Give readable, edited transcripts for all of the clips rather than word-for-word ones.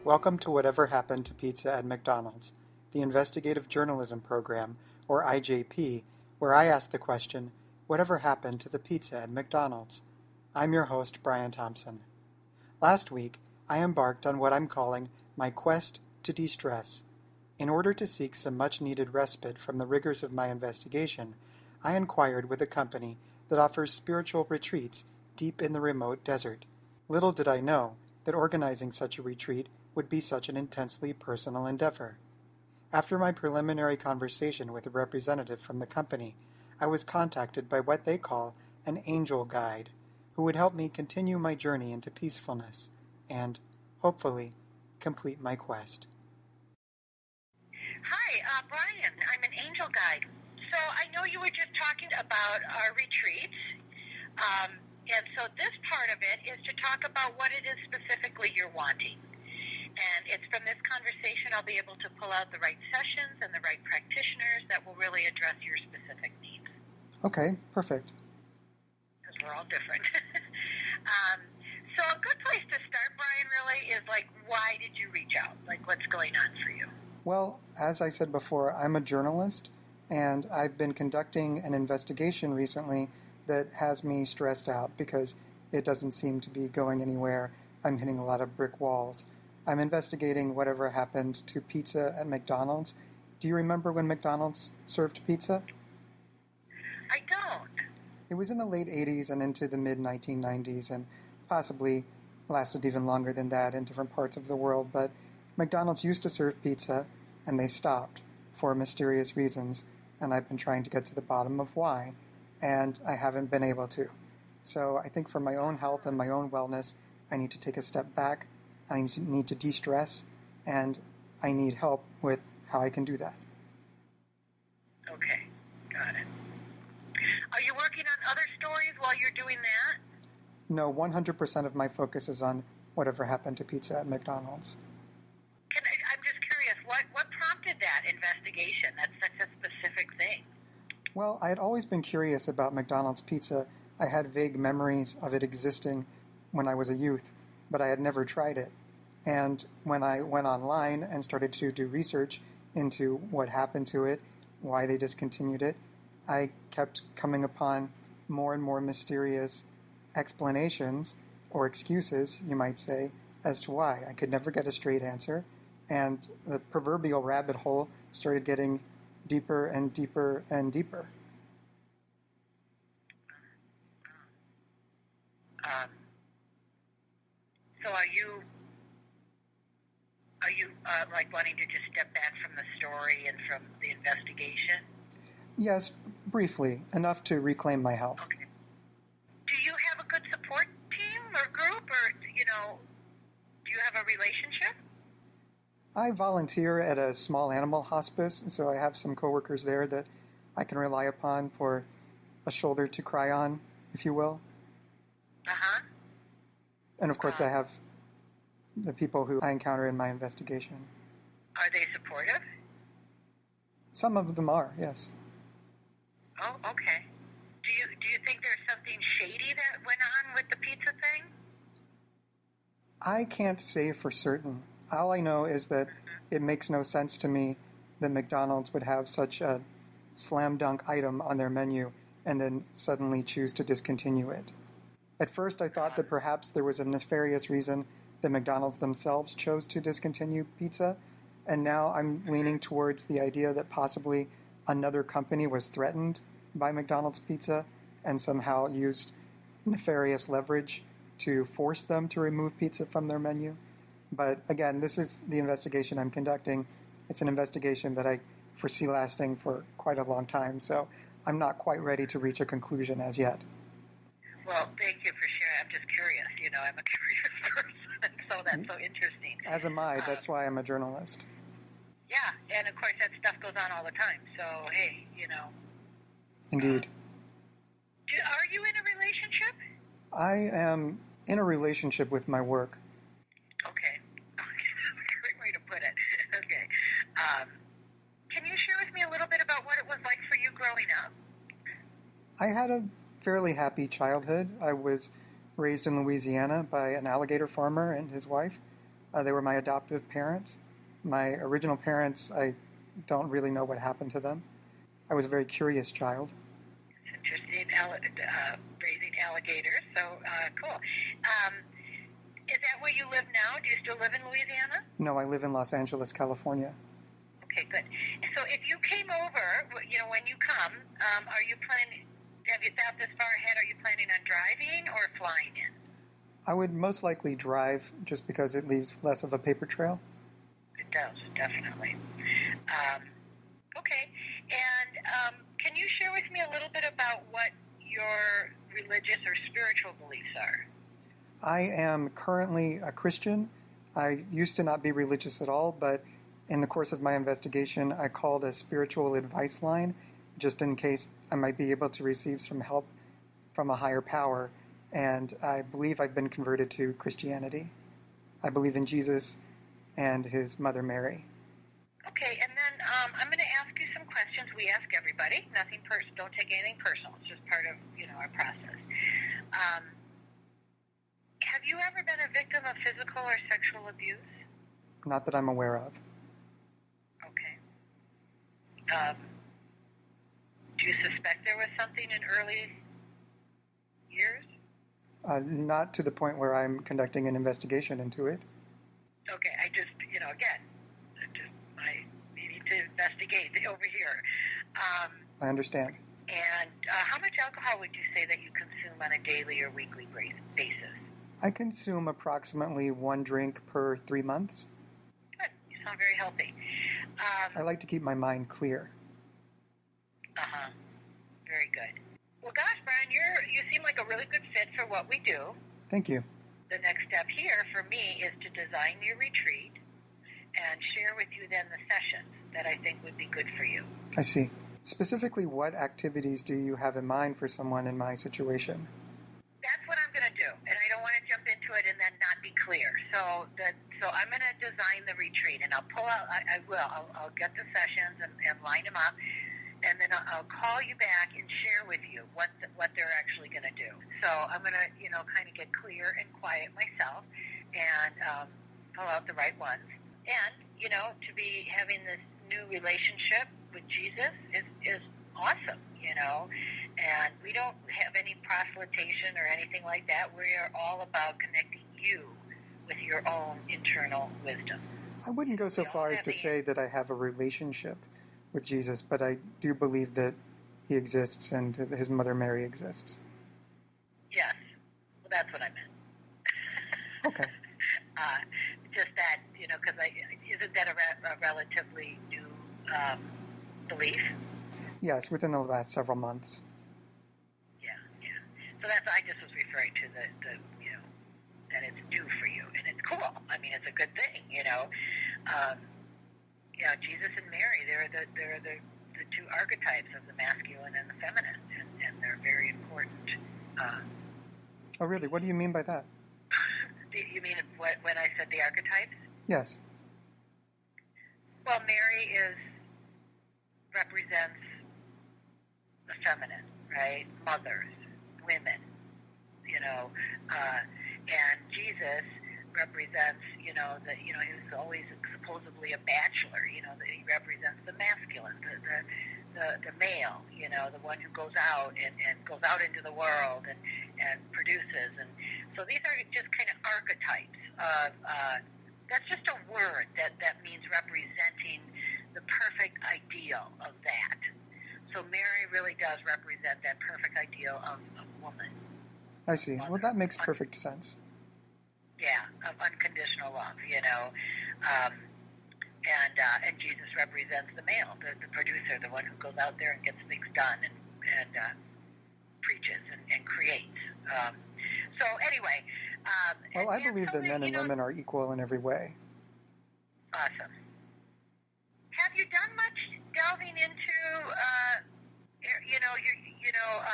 Welcome to Whatever Happened to Pizza at McDonald's, the investigative journalism program, or IJP, where I ask the question, whatever happened to the pizza at McDonald's? I'm your host, Brian Thompson. Last week, I embarked on what I'm calling my quest to de-stress. In order to seek some much-needed respite from the rigors of my investigation, I inquired with a company that offers spiritual retreats deep in the remote desert. Little did I know that organizing such a retreat would be such an intensely personal endeavor. After my preliminary conversation with a representative from the company, I was contacted by what they call an angel guide, who would help me continue my journey into peacefulness and, hopefully, complete my quest. Hi, Brian. I'm an angel guide. So I know you were just talking about our retreats. And so this part of it is to talk about what it is specifically you're wanting. And it's from this conversation I'll be able to pull out the right sessions and the right practitioners that will really address your specific needs. Okay, perfect. Because we're all different. So a good place to start, Brian, really is why did you reach out? What's going on for you? Well, as I said before, I'm a journalist, and I've been conducting an investigation recently that has me stressed out because it doesn't seem to be going anywhere. I'm hitting a lot of brick walls. I'm investigating whatever happened to pizza at McDonald's. Do you remember when McDonald's served pizza? I don't. It was in the late 80s and into the mid-1990s, and possibly lasted even longer than that in different parts of the world, but McDonald's used to serve pizza, and they stopped for mysterious reasons, and I've been trying to get to the bottom of why, and I haven't been able to. So I think for my own health and my own wellness, I need to take a step back. I need to de-stress, and I need help with how I can do that. Okay, got it. Are you working on other stories while you're doing that? No, 100% of my focus is on whatever happened to pizza at McDonald's. I'm just curious, what prompted that investigation? That's such a specific thing. Well, I had always been curious about McDonald's pizza. I had vague memories of it existing when I was a youth, but I had never tried it. And when I went online and started to do research into what happened to it, why they discontinued it, I kept coming upon more and more mysterious explanations, or excuses, you might say, as to why. I could never get a straight answer, and the proverbial rabbit hole started getting deeper and deeper and deeper. So are you wanting to just step back from the story and from the investigation? Yes, briefly, enough to reclaim my health. Okay. Do you have a good support team or group, or, do you have a relationship? I volunteer at a small animal hospice, so I have some coworkers there that I can rely upon for a shoulder to cry on, if you will. Uh-huh. And of course I have the people who I encounter in my investigation. Are they supportive? Some of them are, yes. Oh, okay. Do you think there's something shady that went on with the pizza thing? I can't say for certain. All I know is that it makes no sense to me that McDonald's would have such a slam dunk item on their menu and then suddenly choose to discontinue it. At first I thought that perhaps there was a nefarious reason that McDonald's themselves chose to discontinue pizza, and now I'm leaning towards the idea that possibly another company was threatened by McDonald's pizza and somehow used nefarious leverage to force them to remove pizza from their menu. But again, this is the investigation I'm conducting. It's an investigation that I foresee lasting for quite a long time, so I'm not quite ready to reach a conclusion as yet. Well, thank you for sharing. I'm just curious. I'm a curious person, so that's so interesting. As am I. That's why I'm a journalist. Yeah, and of course that stuff goes on all the time. So, hey, Indeed. Are you in a relationship? I am in a relationship with my work. Okay. Great way to put it. Okay. Can you share with me a little bit about what it was like for you growing up? I had a fairly happy childhood. I was raised in Louisiana by an alligator farmer and his wife. They were my adoptive parents. My original parents, I don't really know what happened to them. I was a very curious child. It's interesting, raising alligators, so cool. Is that where you live now? Do you still live in Louisiana? No, I live in Los Angeles, California. Okay, good. So if you came over, when you come, are you planning, have you thought this far ahead, are you planning on driving or flying in? I would most likely drive just because it leaves less of a paper trail. It does, definitely. Okay, and can you share with me a little bit about what your religious or spiritual beliefs are? I am currently a Christian. I used to not be religious at all, but in the course of my investigation, I called a spiritual advice line just in case I might be able to receive some help from a higher power, and I believe I've been converted to Christianity. I believe in Jesus and his mother Mary. Okay, and then I'm going to ask you some questions we ask everybody. Nothing personal. Don't take anything personal. It's just part of our process. Have you ever been a victim of physical or sexual abuse? Not that I'm aware of. Okay. Do you suspect there was something in early years? Not to the point where I'm conducting an investigation into it. Okay, I just, again, I need to investigate over here. I understand. And how much alcohol would you say that you consume on a daily or weekly basis? I consume approximately 1 drink per 3 months. Good. You sound very healthy. I like to keep my mind clear. Uh-huh. Very good. Well, gosh, Brian, you seem like a really good fit for what we do. Thank you. The next step here for me is to design your retreat and share with you then the sessions that I think would be good for you. I see. Specifically, what activities do you have in mind for someone in my situation? That's what I'm going to do, and I don't want to jump into it and then not be clear. So I'm going to design the retreat, and I'll pull out. I'll get the sessions and line them up, and then I'll call you back and share with you what they're actually going to do. So I'm going to kind of get clear and quiet myself, and pull out the right ones. And to be having this new relationship with Jesus is awesome. And we don't have any proselytation or anything like that. We are all about connecting you with your own internal wisdom. I wouldn't go so far as to say that I have a relationship with Jesus, but I do believe that he exists and his mother Mary exists. Yes. Well, that's what I meant. Okay. Just that, because isn't that a relatively new belief? Yes, within the last several months. Yeah. So I just was referring to the that it's new for you, and it's cool. I mean, it's a good thing, Jesus and Mary, they're the two archetypes of the masculine and the feminine, and they're very important. Oh, really? What do you mean by that? You mean when I said the archetypes? Yes. Well, Mary represents the feminine, right? Mothers, women, and Jesus represents, he was always supposedly a bachelor, that he represents the masculine, the male, the one who goes out and goes out into the world and produces. And so these are just kind of archetypes of, that's just a word that means representing the perfect ideal of that. So Mary really does represent that perfect ideal of woman. I see. Well, that makes perfect sense. Yeah, of unconditional love, and Jesus represents the male, the producer, the one who goes out there and gets things done and preaches and creates. So anyway. Well, I believe that men and women are equal in every way. Awesome. Have you done much delving into,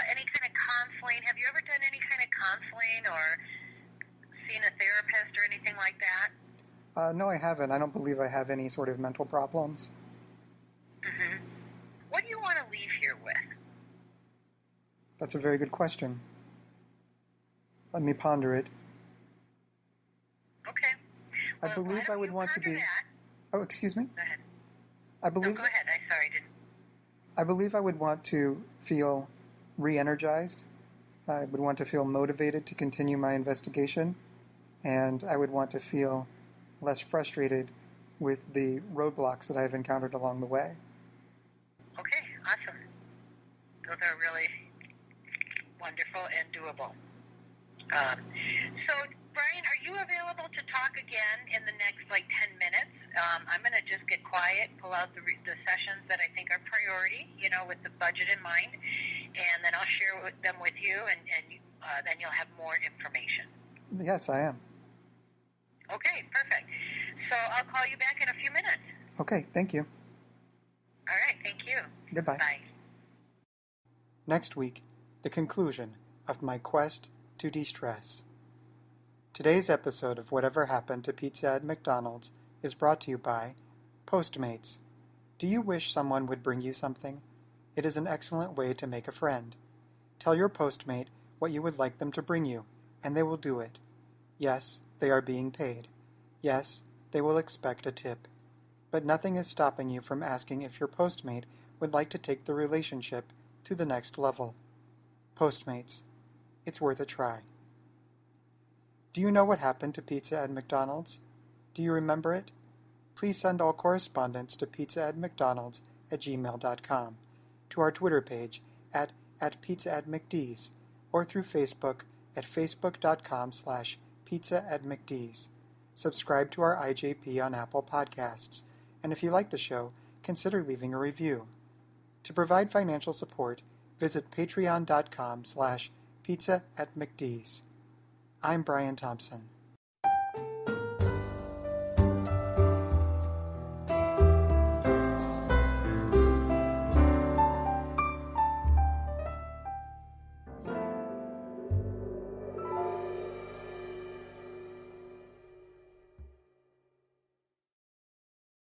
any kind of counseling? Have you ever done any kind of counseling or seen a therapist or anything like that? No, I haven't. I don't believe I have any sort of mental problems. Mm-hmm. What do you want to leave here with? That's a very good question. Let me ponder it. Okay. I Well, believe why I would don't you want to ponder be... that? Oh, excuse me? Go ahead. I No, believe go ahead. I'm sorry. I didn't. I believe I would want to feel re-energized. I would want to feel motivated to continue my investigation, and I would want to feel less frustrated with the roadblocks that I've encountered along the way. Okay, awesome. Those are really wonderful and doable. So, Brian, are you available to talk again in the next 10 minutes? I'm going to just get quiet, pull out the sessions that I think are priority, with the budget in mind, and then I'll share them with you, and then you'll have more information. Yes, I am. Okay, perfect. So I'll call you back in a few minutes. Okay, thank you. All right, thank you. Goodbye. Bye. Next week, the conclusion of my quest to de-stress. Today's episode of Whatever Happened to Pizza at McDonald's is brought to you by Postmates. Do you wish someone would bring you something? It is an excellent way to make a friend. Tell your Postmate what you would like them to bring you, and they will do it. Yes, they are being paid. Yes, they will expect a tip. But nothing is stopping you from asking if your Postmate would like to take the relationship to the next level. Postmates. It's worth a try. Do you know what happened to pizza at McDonald's? Do you remember it? Please send all correspondence to pizzaatmcdonalds@gmail.com, to our Twitter page at pizzaatmcd's, or through Facebook at facebook.com/pizzaatmcd's. Subscribe to our IJP on Apple Podcasts, and if you like the show, consider leaving a review. To provide financial support, visit patreon.com/pizzaatmcd's. I'm Brian Thompson.